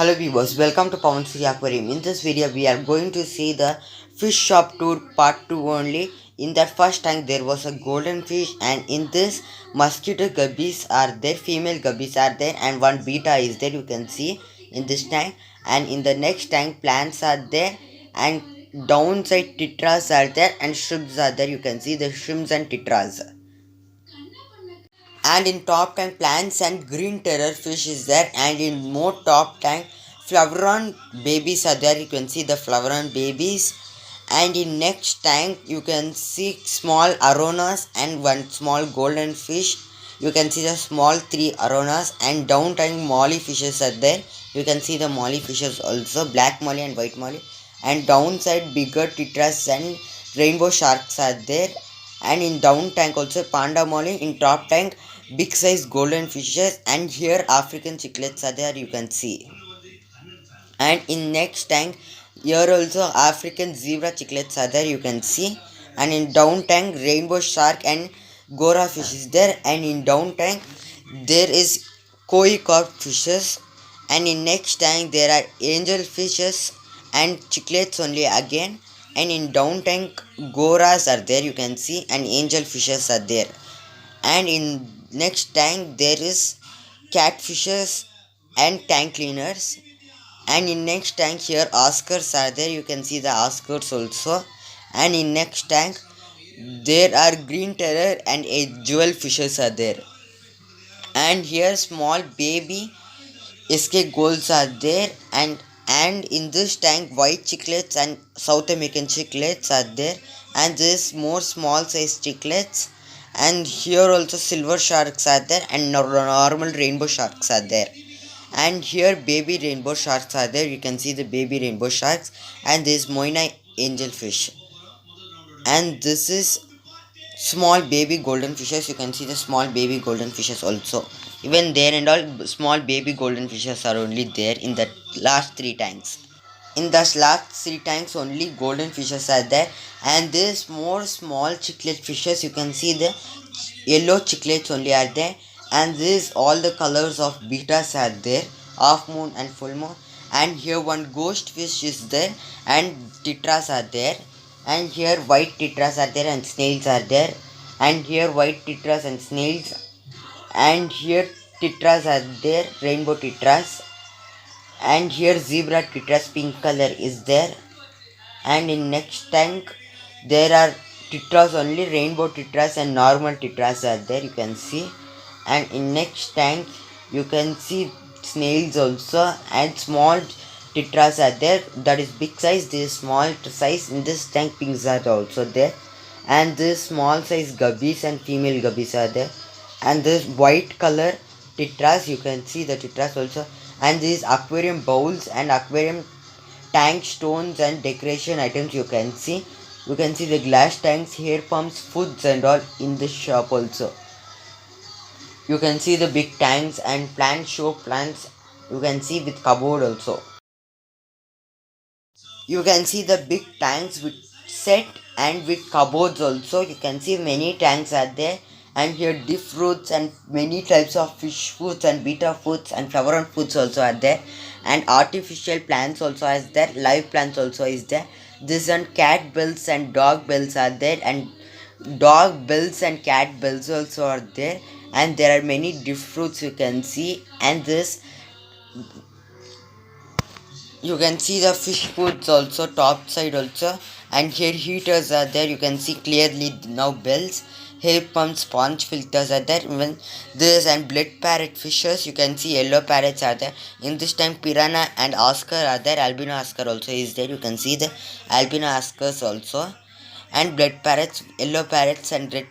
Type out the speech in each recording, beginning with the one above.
Hello viewers, welcome to Pawan City Aquarium. In this video, we are going to see the fish shop tour part 2 only. In that first tank, there was a golden fish, and in this, mosquito guppies are there, female guppies are there, and one beta is there, you can see in this tank. And in the next tank, plants are there, and downside tetras are there, and shrimps are there, you can see the shrimps and tetras. And in top tank, plants and green terror fish is there, and in more top tank, flavoron babies are there, you can see the flavoron babies. And in next tank, you can see small aronas and one small golden fish, you can see the small three aronas. And down tank, molly fishes are there, you can see the molly fishes also, black molly and white molly. And downside, bigger tetras and rainbow sharks are there. And in down tank also, panda molly. In top tank, big size golden fishes, and here African chicklets are there, you can see. And in next tank, here also African zebra chicklets are there, you can see. And in down tank, rainbow shark and gora fish is there. And in down tank, there is koi carp fishes. And in next tank, there are angel fishes and chicklets only again. And in down tank, goras are there, you can see, and angel fishes are there. And in next tank, there is catfishes and tank cleaners. And in next tank, here oscars are there, you can see the oscars also. And in next tank, there are green terror and a jewel fishes are there. And here small baby SK golds are there. And in this tank, white chicklets and South American chicklets are there. And this more small size chicklets. And here also silver sharks are there, and normal rainbow sharks are there. And here baby rainbow sharks are there, you can see the baby rainbow sharks. And this moina angelfish. And this is small baby golden fishes, you can see the small baby golden fishes also. Even there and all, small baby golden fishes are only there in the last three tanks. In the last three tanks, only golden fishes are there. And this more small chicklet fishes, you can see the yellow chicklets only are there. And this all the colors of betas are there, half moon and full moon. And here one ghost fish is there, and tetras are there. And here white tetras are there, and snails are there. And here white tetras and snails. And here tetras are there, rainbow tetras. And here zebra tetras, pink color is there. And in next tank, there are tetras only, rainbow tetras and normal tetras are there, you can see. And in next tank, you can see snails also, and small tetras are there, that is big size, this small size. In this tank, pinks are also there. And this small size guppies and female guppies are there. And this white color tetras, you can see the tetras also. And these aquarium bowls and aquarium tank stones and decoration items, you can see. You can see the glass tanks, hair pumps, foods and all in this shop also. You can see the big tanks and plant show plants, you can see with cupboard also. You can see the big tanks with set and with cupboards also, you can see many tanks are there. And here deep fruits and many types of fish foods and beta foods and flavoron foods also are there. And artificial plants also is there, live plants also is there. This and cat bells and dog bells are there, and dog bells and cat bells also are there. And there are many deep fruits, you can see. And this, you can see the fish foods also, top side also. And here heaters are there, you can see clearly now bells, hair pumps, sponge filters are there. Even this and blood parrot fishes, you can see yellow parrots are there. In this time, piranha and oscar are there, albino oscar also is there, you can see the albino oscars also. And blood parrots, yellow parrots and red.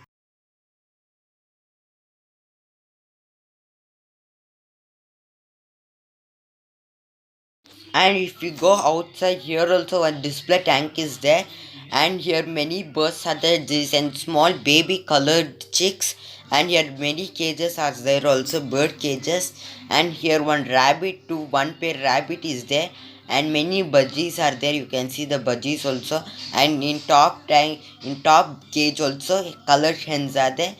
And if you go outside, here also one display tank is there. And here many birds are there, this and small baby colored chicks. And here many cages are there also, bird cages. And here one rabbit, one pair rabbit is there. And many budgies are there, you can see the budgies also. And in top tank, in top cage also, colored hens are there.